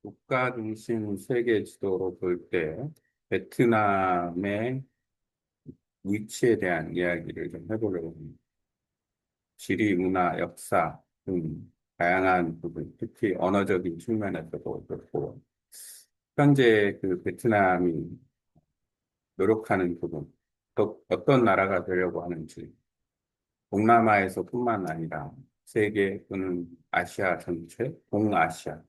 국가 중심 세계 지도로 볼 때 베트남의 위치에 대한 이야기를 좀 해보려고 합니다. 지리, 문화, 역사 등 다양한 부분, 특히 언어적인 측면에서도 그렇고, 현재 그 베트남이 노력하는 부분, 또 어떤 나라가 되려고 하는지, 동남아에서뿐만 아니라 세계 또는 아시아 전체, 동아시아,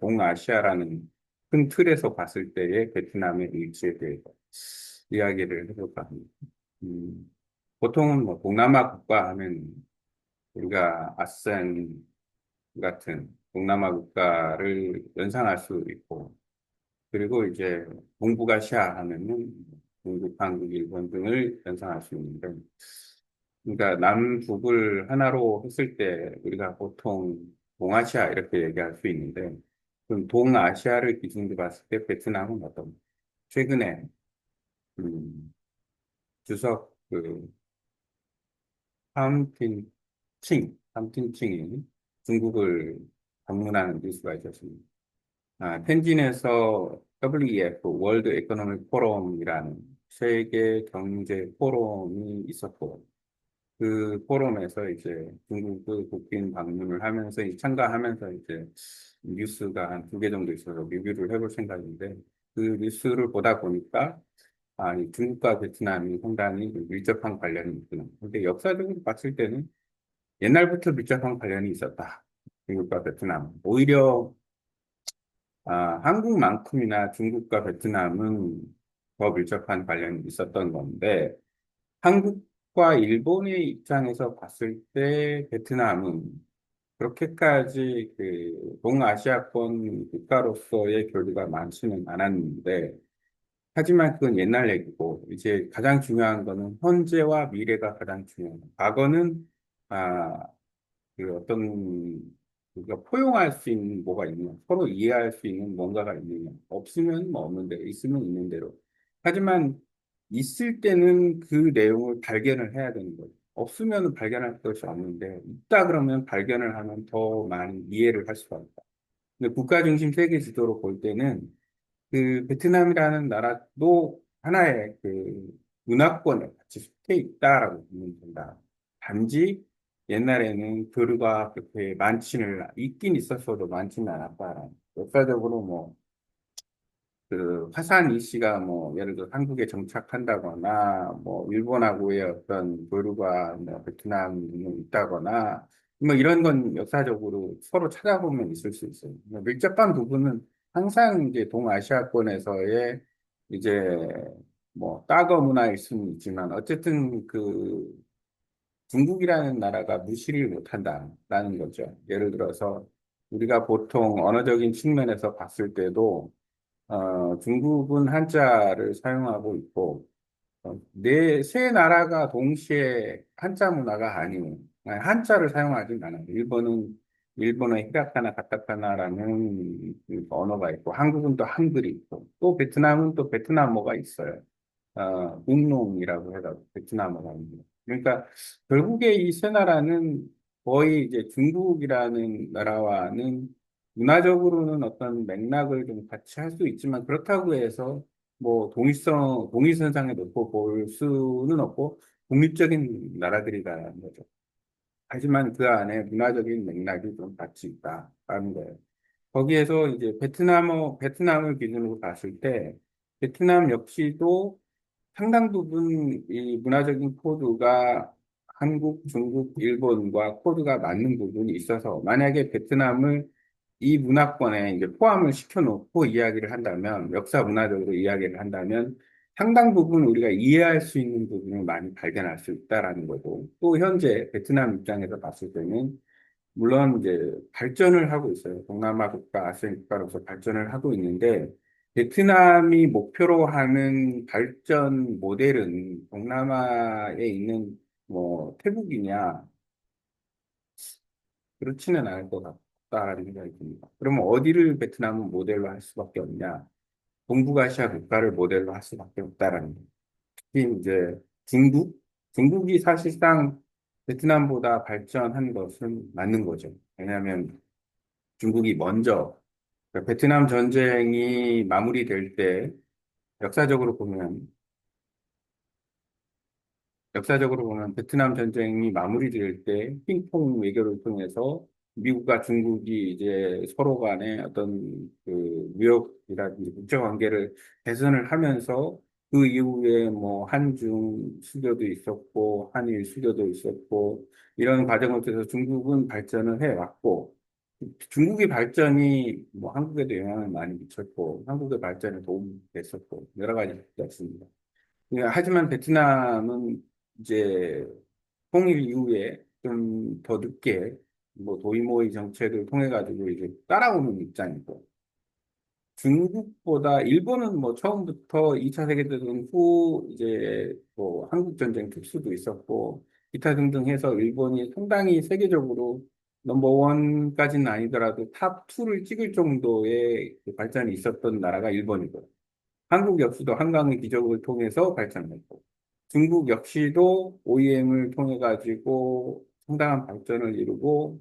동아시아라는 큰 틀에서 봤을 때의 베트남의 위치에 대해서 이야기를 해볼까 합니다. 음, 보통은 뭐 동남아 국가 하면 우리가 아세안 같은 동남아 국가를 연상할 수 있고, 그리고 이제 동북아시아 하면은 중국, 한국, 일본 등을 연상할 수 있는데, 그러니까 남북을 하나로 했을 때 우리가 보통 동아시아 이렇게 얘기할 수 있는데, 그럼 동아시아를 기준으로 봤을 때 베트남은 어떤, 최근에 주석 함틴칭이 중국을 방문하는 뉴스가 있었습니다. 텐진에서 WEF, 월드 에코노믹 포럼이라는 세계 경제 포럼이 있었고, 그 포럼에서 이제 중국을 국빈 방문을 하면서 참가하면서 이제 뉴스가 한 두 개 정도 있어서 리뷰를 해볼 생각인데, 그 뉴스를 보다 보니까 이 중국과 베트남이 상당히 밀접한 관련이 있구나. 근데 역사적으로 봤을 때는 옛날부터 밀접한 관련이 있었다. 중국과 베트남. 오히려 한국만큼이나 중국과 베트남은 더 밀접한 관련이 있었던 건데, 한국과 일본의 입장에서 봤을 때 베트남은 그렇게까지 그 동아시아권 국가로서의 교류가 많지는 않았는데, 하지만 그건 옛날 얘기고, 이제 가장 중요한 거는 현재와 미래가 가장 중요해요. 과거는, 아, 그 어떤, 우리가 포용할 수 있는 뭐가 있냐, 서로 이해할 수 있는 뭔가가 있느냐, 없으면 뭐 없는 대로, 있으면 있는 대로. 하지만 있을 때는 그 내용을 발견을 해야 되는 거예요. 없으면 발견할 것이 없는데, 있다 그러면 발견을 하면 더 많이 이해를 할 수가 있다. 근데 국가 중심 세계 지도로 볼 때는 그 베트남이라는 나라도 하나의 그 문화권에 같이 속해 있다라고 보면 된다. 단지 옛날에는 교류가 그렇게 많지는 있긴 있었어도 많지는 않았다. 역사적으로 뭐 그 화산 이씨가 뭐 예를 들어 한국에 정착한다거나 뭐 일본하고의 어떤 교류가 뭐 베트남에 있다거나 뭐 이런 건 역사적으로 서로 찾아보면 있을 수 있어요. 뭐 밀접한 부분은 항상 이제 동아시아권에서의 이제 뭐 따거 문화일 수는 있지만 어쨌든 그 중국이라는 나라가 무시를 못한다라는 거죠. 예를 들어서 우리가 보통 언어적인 측면에서 봤을 때도 중국은 한자를 사용하고 있고, 세 나라가 동시에 한자 문화가 아니고, 한자를 사용하진 않아요. 일본은 일본의 히라카나 가타카나라는 그 언어가 있고, 한국은 또 한글이 있고, 또 베트남은 또 베트남어가 있어요. 웅롱이라고 해서 베트남어가 있는. 그러니까 결국에 이 세 나라는 거의 이제 중국이라는 나라와는 문화적으로는 어떤 맥락을 좀 같이 할 수 있지만 그렇다고 해서 뭐 동일선상에 놓고 볼 수는 없고 독립적인 나라들이라는 거죠. 하지만 그 안에 문화적인 맥락이 좀 같이 있다라는 거예요. 거기에서 이제 베트남을 기준으로 봤을 때 베트남 역시도 상당 부분 이 문화적인 코드가 한국, 중국, 일본과 코드가 맞는 부분이 있어서 만약에 베트남을 이 문화권에 이제 포함을 시켜놓고 이야기를 한다면 역사 문화적으로 이야기를 한다면 상당 부분 우리가 이해할 수 있는 부분을 많이 발견할 수 있다라는 거고 또 현재 베트남 입장에서 봤을 때는 물론 이제 발전을 하고 있어요. 동남아 국가, 아시안 국가로서 발전을 하고 있는데 베트남이 목표로 하는 발전 모델은 동남아에 있는 뭐 태국이냐 그렇지는 않을 것 같다라는 생각이 듭니다. 그러면 어디를 베트남은 모델로 할 수밖에 없냐? 동북아시아 국가를 모델로 할 수밖에 없다라는 거예요. 특히 이제 중국, 중국이 사실상 베트남보다 발전한 것은 맞는 거죠. 왜냐하면 중국이 먼저 그러니까 베트남 전쟁이 마무리될 때 역사적으로 보면 역사적으로 보면 베트남 전쟁이 마무리될 때 핑퐁 외교를 통해서 미국과 중국이 이제 서로 간에 어떤 그 무역이라든지 국제 관계를 개선을 하면서 그 이후에 뭐 한중 수교도 있었고 한일 수교도 있었고 이런 과정을 통해서 중국은 발전을 해왔고 중국의 발전이 뭐 한국에도 영향을 많이 미쳤고 한국의 발전에 도움이 됐었고 여러 가지 있습니다. 예, 하지만 베트남은 이제 통일 이후에 좀 더 늦게 뭐 도이모의 정책을 통해 가지고 이제 따라오는 입장이고 중국보다 일본은 뭐 처음부터 2차 세계대전 후 이제 뭐 한국전쟁 특수도 있었고 기타 등등 해서 일본이 상당히 세계적으로 넘버원까지는 아니더라도 탑 2를 찍을 정도의 그 발전이 있었던 나라가 일본이고 한국 역시도 한강의 기적을 통해서 발전했고, 중국 역시도 OEM을 통해 가지고 상당한 발전을 이루고,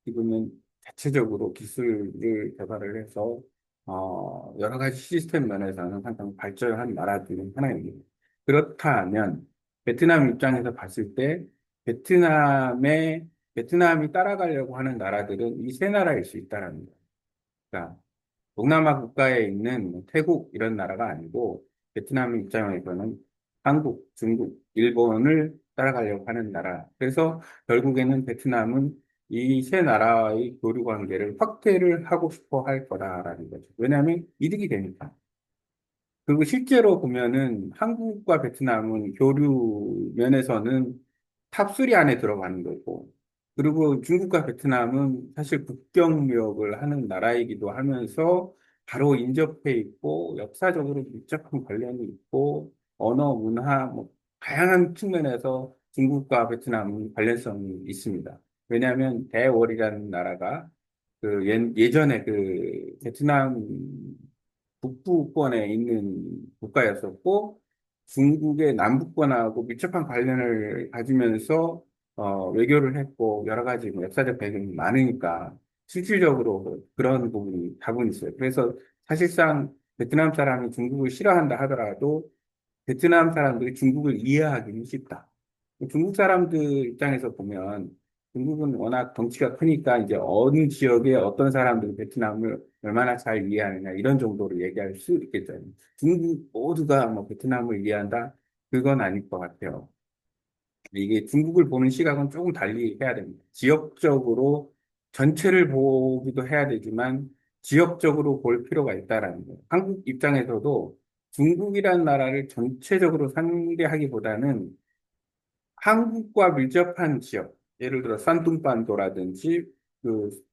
지금은 자체적으로 기술을 개발을 해서, 여러 가지 시스템 면에서는 상당히 발전한 나라 중 하나입니다. 그렇다면, 베트남 입장에서 봤을 때, 베트남이 따라가려고 하는 나라들은 이 세 나라일 수 있다는 거예요. 그러니까 동남아 국가에 있는 뭐 태국 이런 나라가 아니고 베트남 입장에서는 한국, 중국, 일본을 따라가려고 하는 나라. 그래서 결국에는 베트남은 이 세 나라의 교류 관계를 확대를 하고 싶어 할 거다라는 거죠. 왜냐하면 이득이 되니까. 그리고 실제로 보면은 한국과 베트남은 교류 면에서는 탑3 안에 들어가는 거고, 그리고 중국과 베트남은 사실 국경무역을 하는 나라이기도 하면서 바로 인접해 있고, 역사적으로 밀접한 관련이 있고, 언어, 문화, 뭐, 다양한 측면에서 중국과 베트남은 관련성이 있습니다. 왜냐하면 대월이라는 나라가 예전에 그 베트남 북부권에 있는 국가였었고 중국의 남부권하고 밀접한 관련을 가지면서 외교를 했고 여러 가지 뭐 역사적 배경이 많으니까 실질적으로 그런 부분이 다분 있어요. 그래서 사실상 베트남 사람이 중국을 싫어한다 하더라도 베트남 사람들이 중국을 이해하기는 쉽다. 중국 사람들 입장에서 보면 중국은 워낙 덩치가 크니까 이제 어느 지역에 어떤 사람들이 베트남을 얼마나 잘 이해하느냐 이런 정도로 얘기할 수 있겠죠. 중국 모두가 뭐 베트남을 이해한다? 그건 아닐 것 같아요. 이게 중국을 보는 시각은 조금 달리 해야 됩니다. 지역적으로 전체를 보기도 해야 되지만 지역적으로 볼 필요가 있다라는 거예요. 한국 입장에서도 중국이라는 나라를 전체적으로 상대하기보다는 한국과 밀접한 지역, 예를 들어 산둥반도라든지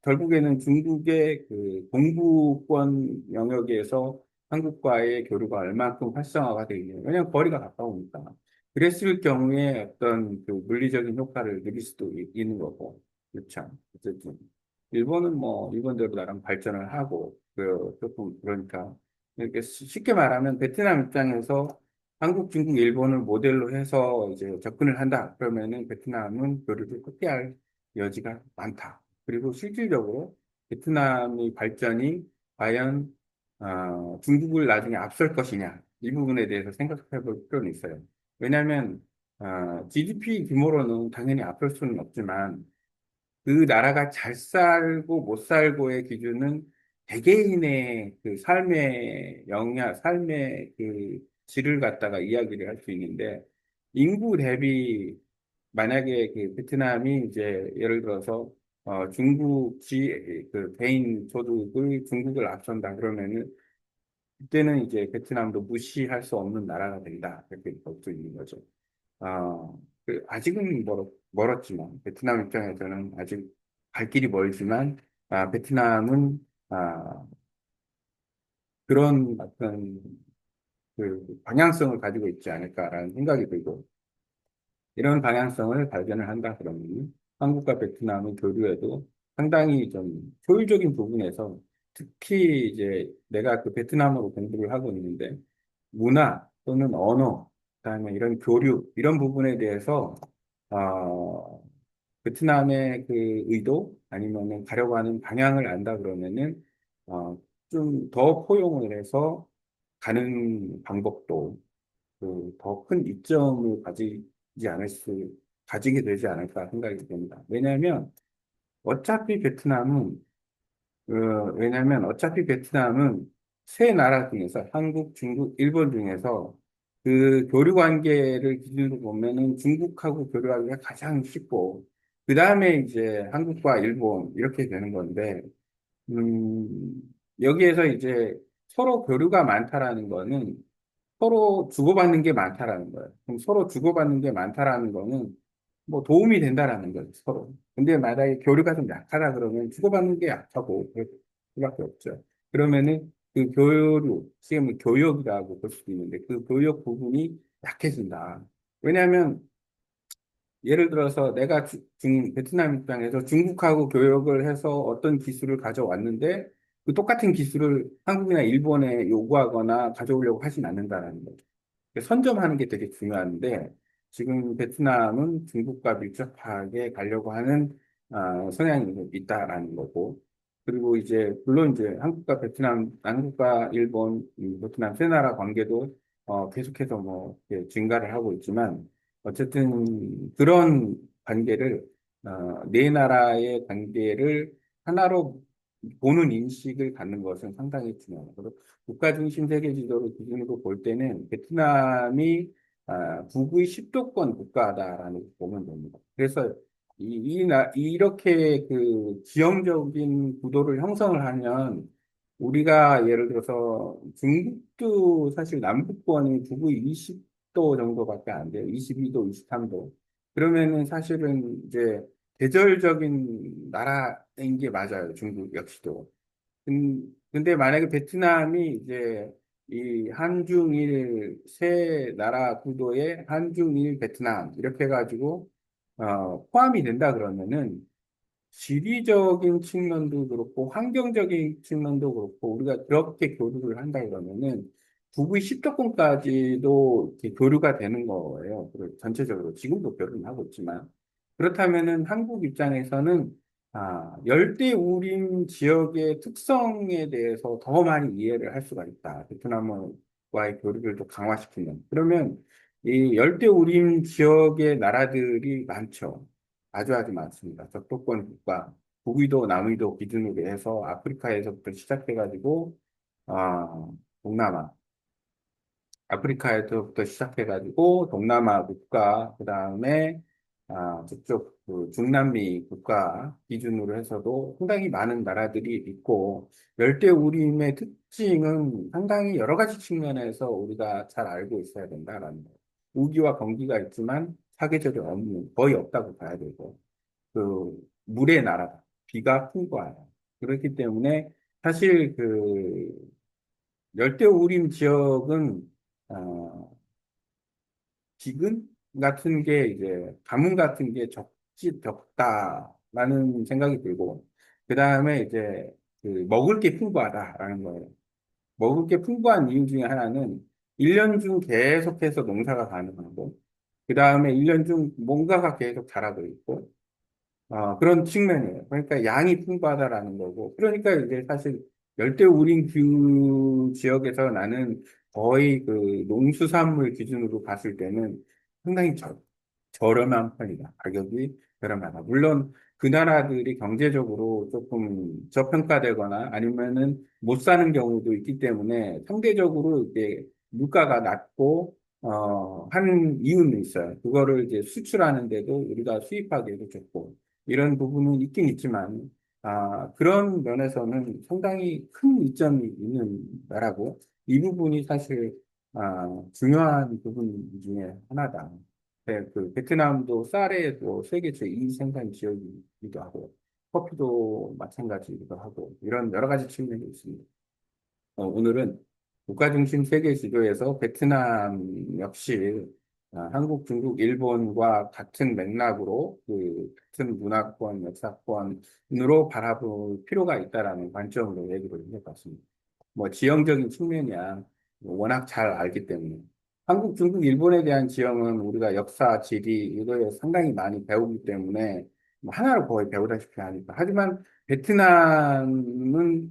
결국에는 중국의 그 동부권 영역에서 한국과의 교류가 얼마큼 활성화가 되어 있냐. 왜냐하면 거리가 가까우니까. 그랬을 경우에 어떤 그 물리적인 효과를 누릴 수도 있는 거고. 그렇죠. 어쨌든. 일본은 뭐, 일본대로 나름 발전을 하고, 조금, 그러니까. 이렇게 쉽게 말하면 베트남 입장에서 한국, 중국, 일본을 모델로 해서 이제 접근을 한다. 그러면은 베트남은 교류를 확대할 여지가 많다. 그리고 실질적으로 베트남의 발전이 과연 중국을 나중에 앞설 것이냐 이 부분에 대해서 생각해 볼 필요는 있어요. 왜냐하면 GDP 규모로는 당연히 앞설 수는 없지만 그 나라가 잘 살고 못 살고의 기준은 개개인의 그 삶의 영향, 삶의 그 질을 갖다가 이야기를 할 수 있는데 인구 대비 만약에 그 베트남이 이제 예를 들어서 그 개인 소득을 중국을 앞선다 그러면은 그때는 이제 베트남도 무시할 수 없는 나라가 된다 이렇게 볼 수 있는 거죠. 아직은 멀었지만, 베트남 입장에서는 아직 갈 길이 멀지만, 베트남은, 아, 그런 어떤 그 방향성을 가지고 있지 않을까라는 생각이 들고, 이런 방향성을 발견을 한다 그러면 한국과 베트남의 교류에도 상당히 좀 효율적인 부분에서 특히 이제 내가 그 베트남어로 공부를 하고 있는데 문화 또는 언어, 그다음에 이런 교류 이런 부분에 대해서 어, 베트남의 그 의도 아니면은 가려고 하는 방향을 안다 그러면은 좀 더 포용을 해서 가는 방법도 그 더 큰 이점을 가지게 되지 않을까 생각이 됩니다. 어, 왜냐하면 어차피 베트남은 세 나라 중에서 한국, 중국, 일본 중에서 그 교류 관계를 기준으로 보면은 중국하고 교류하기가 가장 쉽고 그 다음에 이제 한국과 일본 이렇게 되는 건데 음, 여기에서 이제 서로 교류가 많다라는 거는 서로 주고받는 게 많다라는 거예요. 그럼 서로 주고받는 게 많다라는 거는 뭐 도움이 된다라는 거죠, 서로. 근데 만약에 교류가 좀 약하다 그러면 주고받는 게 약하고 그럴 수밖에 없죠. 그러면은 그 지금 교역이라고 볼 수도 있는데 그 교역 부분이 약해진다. 왜냐하면 예를 들어서 내가 베트남 입장에서 중국하고 교역을 해서 어떤 기술을 가져왔는데 그 똑같은 기술을 한국이나 일본에 요구하거나 가져오려고 하진 않는다라는 거죠. 선점하는 게 되게 중요한데 지금 베트남은 중국과 밀접하게 가려고 하는 성향이 있다라는 거고 그리고 이제 물론 이제 한국과 일본, 베트남 세 나라 관계도 계속해서 뭐 이렇게 증가를 하고 있지만 어쨌든 그런 관계를 네 나라의 관계를 하나로 보는 인식을 갖는 것은 상당히 중요하고 국가 중심 세계 지도를 기준으로 볼 때는 베트남이 북의 10도권 국가다라는 보면 됩니다. 그래서 이렇게 그 지형적인 구도를 형성을 하면 우리가 예를 들어서 중국도 사실 남북권이 북의 20도 정도밖에 안 돼요. 22도, 23도. 그러면은 사실은 이제 계절적인 나라인 게 맞아요. 중국 역시도. 근데 만약에 베트남이 이제 이 한중일 세 나라 구도의 한중일 베트남 이렇게 해가지고 포함이 된다 그러면은 지리적인 측면도 그렇고 환경적인 측면도 그렇고 우리가 그렇게 교류를 한다 그러면은 북의 10도권까지도 이렇게 교류가 되는 거예요. 전체적으로 지금도 교류는 하고 있지만 그렇다면은 한국 입장에서는 열대우림 지역의 특성에 대해서 더 많이 이해를 할 수가 있다. 베트남과의 교류를 또 강화시키는. 그러면 이 열대우림 지역의 나라들이 많죠. 아주 많습니다. 적도권 국가, 북위도, 남위도 기준으로 해서 아프리카에서부터 시작해가지고, 동남아, 아프리카에서부터 시작해가지고, 동남아 국가, 그 다음에, 저쪽, 그 중남미 국가 기준으로 해서도 상당히 많은 나라들이 있고, 열대우림의 특징은 상당히 여러 가지 측면에서 우리가 잘 알고 있어야 된다라는 거예요. 우기와 건기가 있지만 사계절이 거의 없다고 봐야 되고, 그 물의 나라다. 비가 풍부하다. 그렇기 때문에 사실 그 열대우림 지역은 기근 같은 게 이제 가뭄 같은 게 적다라는 생각이 들고 그 다음에 이제 그 먹을 게 풍부하다라는 거예요. 먹을 게 풍부한 이유 중에 하나는 1년 중 계속해서 농사가 가능하고 그 다음에 1년 중 뭔가가 계속 자라고 있고 그런 측면이에요. 그러니까 양이 풍부하다라는 거고. 그러니까 이제 사실 열대우림 규 지역에서 나는 거의 그 농수산물 기준으로 봤을 때는 상당히 저렴한 편이다. 가격이 저렴하다. 물론 그 나라들이 경제적으로 조금 저평가되거나 아니면은 못 사는 경우도 있기 때문에 상대적으로 이게 물가가 낮고 하는 이유는 있어요. 그거를 이제 수출하는데도 우리가 수입하기에도 좋고 이런 부분은 있긴 있지만 그런 면에서는 상당히 큰 이점이 있는 나라고 이 부분이 사실 중요한 부분 중에 하나다. 네, 그 베트남도 쌀의 세계 제2 생산 지역이기도 하고 커피도 마찬가지이기도 하고 이런 여러 가지 측면이 있습니다. 오늘은 국가 중심 세계 지도에서 베트남 역시 한국, 중국, 일본과 같은 맥락으로 그 같은 문화권, 역사권으로 바라볼 필요가 있다라는 관점으로 얘기를 해봤습니다. 뭐 지형적인 측면이야 워낙 잘 알기 때문에 한국, 중국, 일본에 대한 지형은 우리가 역사, 지리 이거에 상당히 많이 배우기 때문에 뭐 하나로 거의 배우다시피 하니까 하지만 베트남은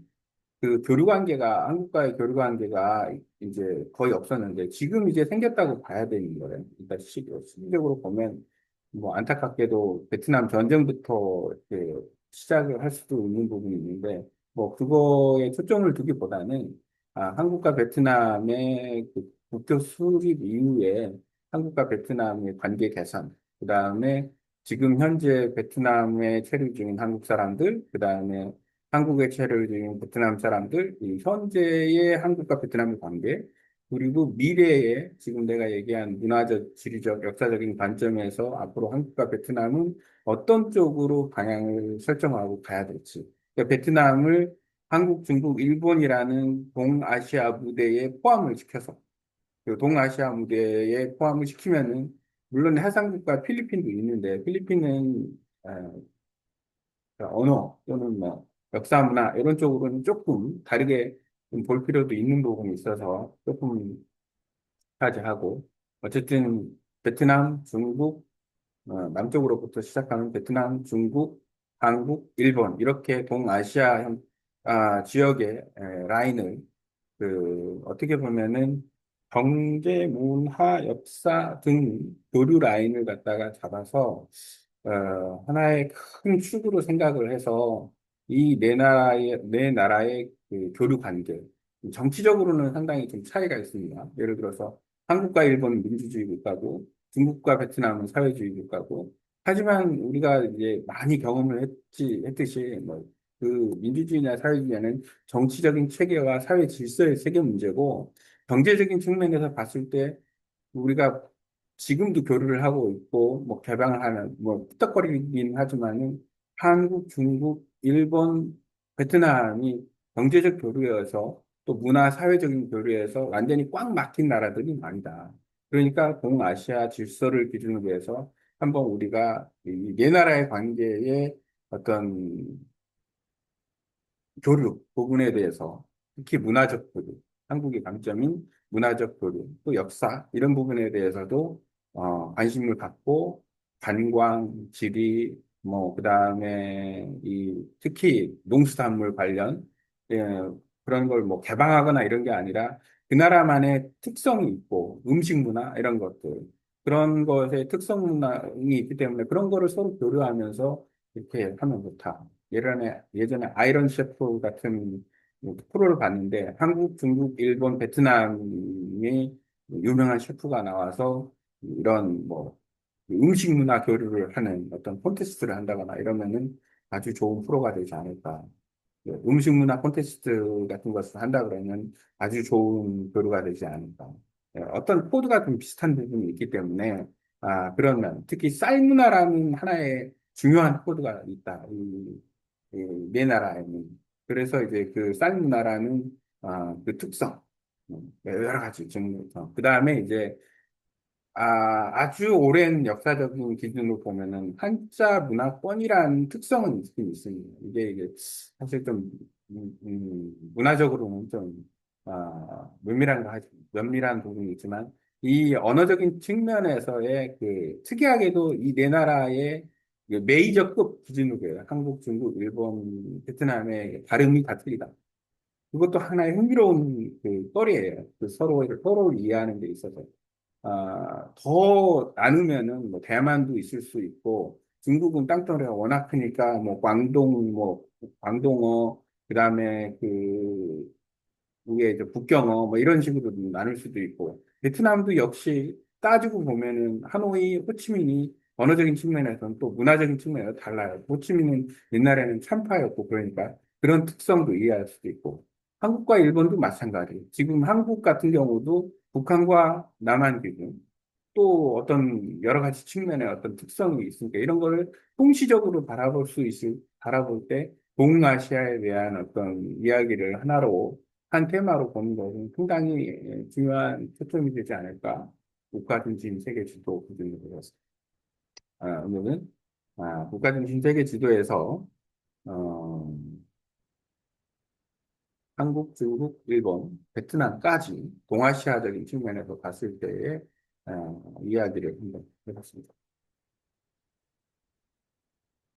그 그 교류 관계가, 한국과의 교류 관계가 이제 거의 없었는데, 지금 이제 생겼다고 봐야 되는 거예요. 일단 시기적으로 보면, 뭐 안타깝게도 베트남 전쟁부터 이렇게 시작을 할 수도 있는 부분이 있는데, 뭐 그거에 초점을 두기보다는, 한국과 베트남의 그 국교 수립 이후에 한국과 베트남의 관계 개선, 그 다음에 지금 현재 베트남에 체류 중인 한국 사람들, 그 다음에 한국에 체류 중인 베트남 사람들, 이 현재의 한국과 베트남의 관계, 그리고 미래에 지금 내가 얘기한 문화적, 지리적, 역사적인 관점에서 앞으로 한국과 베트남은 어떤 쪽으로 방향을 설정하고 가야 될지. 그러니까 베트남을 한국, 중국, 일본이라는 동아시아 무대에 포함을 시켜서 그 동아시아 무대에 포함을 시키면은 물론 해상국가 필리핀도 있는데 필리핀은 언어 또는 뭐 역사 문화 이런 쪽으로는 조금 다르게 좀 볼 필요도 있는 부분이 있어서 조금 차지하고 어쨌든 베트남, 중국, 남쪽으로부터 시작하는 베트남, 중국, 한국, 일본 이렇게 동아시아 지역의 라인을 그 어떻게 보면은 경제, 문화, 역사 등 교류 라인을 갖다가 잡아서 하나의 큰 축으로 생각을 해서 이 네 나라의 그 교류 관계 정치적으로는 상당히 좀 차이가 있습니다. 예를 들어서 한국과 일본은 민주주의 국가고 중국과 베트남은 사회주의 국가고 하지만 우리가 이제 많이 경험을 했듯이 뭐 그 민주주의나 사회주의는 정치적인 체계와 사회 질서의 세계 문제고 경제적인 측면에서 봤을 때 우리가 지금도 교류를 하고 있고 뭐 개방을 하는 뭐 푸떡거리긴 하지만은 한국, 중국, 일본, 베트남이 경제적 교류에서 또 문화 사회적인 교류에서 완전히 꽉 막힌 나라들이 아니다. 그러니까 동아시아 질서를 기준으로 해서 한번 우리가 이 네 나라의 관계에 어떤 교류 부분에 대해서 특히 문화적 교류, 한국의 강점인 문화적 교류, 또 역사 이런 부분에 대해서도 관심을 갖고 관광, 지리, 뭐 그다음에 이 특히 농수산물 관련 예, 그런 걸 뭐 개방하거나 이런 게 아니라 그 나라만의 특성이 있고 음식 문화 이런 것들 그런 것의 특성 문화이 있기 때문에 그런 거를 서로 교류하면서 이렇게 하면 좋다. 예전에 아이런 셰프 같은 프로를 봤는데 한국, 중국, 일본, 베트남이 유명한 셰프가 나와서 이런 뭐 음식 문화 교류를 하는 어떤 콘테스트를 한다거나 이러면은 아주 좋은 프로가 되지 않을까. 음식 문화 콘테스트 같은 것을 한다 그러면 아주 좋은 교류가 되지 않을까. 어떤 코드가 좀 비슷한 부분이 있기 때문에 그러면 특히 쌀 문화라는 하나의 중요한 코드가 있다. 네 나라에는. 그래서 이제 그 쌀 문화라는 그 특성, 여러 가지 증명. 그 다음에 이제 아주 오랜 역사적인 기준으로 보면은 한자 문화권이라는 특성은 있긴 있습니다. 이게 사실 좀 문화적으로는 좀 면밀한 부분이 있지만 이 언어적인 측면에서의 그 특이하게도 이 네 나라의 그 메이저급 기준으로 해요. 한국, 중국, 일본, 베트남의 발음이 다 틀리다. 그것도 하나의 흥미로운 그 거리예요. 그 서로를 이해하는 데 있어서. 더 나누면은 뭐 대만도 있을 수 있고 중국은 땅덩어리가 워낙 크니까 뭐 광동어 그다음에 그 위에 이제 북경어 뭐 이런 식으로 나눌 수도 있고 베트남도 역시 따지고 보면은 하노이, 호치민이 언어적인 측면에서는 또 문화적인 측면에서 달라요. 호치민은 옛날에는 참파였고 그러니까 그런 특성도 이해할 수도 있고 한국과 일본도 마찬가지. 지금 한국 같은 경우도 북한과 남한 기준 또 어떤 여러 가지 측면의 어떤 특성이 있으니까 이런 거를 통시적으로 바라볼 때 동아시아에 대한 어떤 이야기를 하나로 한 테마로 보는 것은 상당히 중요한 초점이 되지 않을까. 국가 중심 세계 지도 기준으로 해서. 오늘은 국가 중심 세계 지도에서 어, 한국, 중국, 일본, 베트남까지 동아시아적인 측면에서 봤을 때의 이야기를 한번 해봤습니다.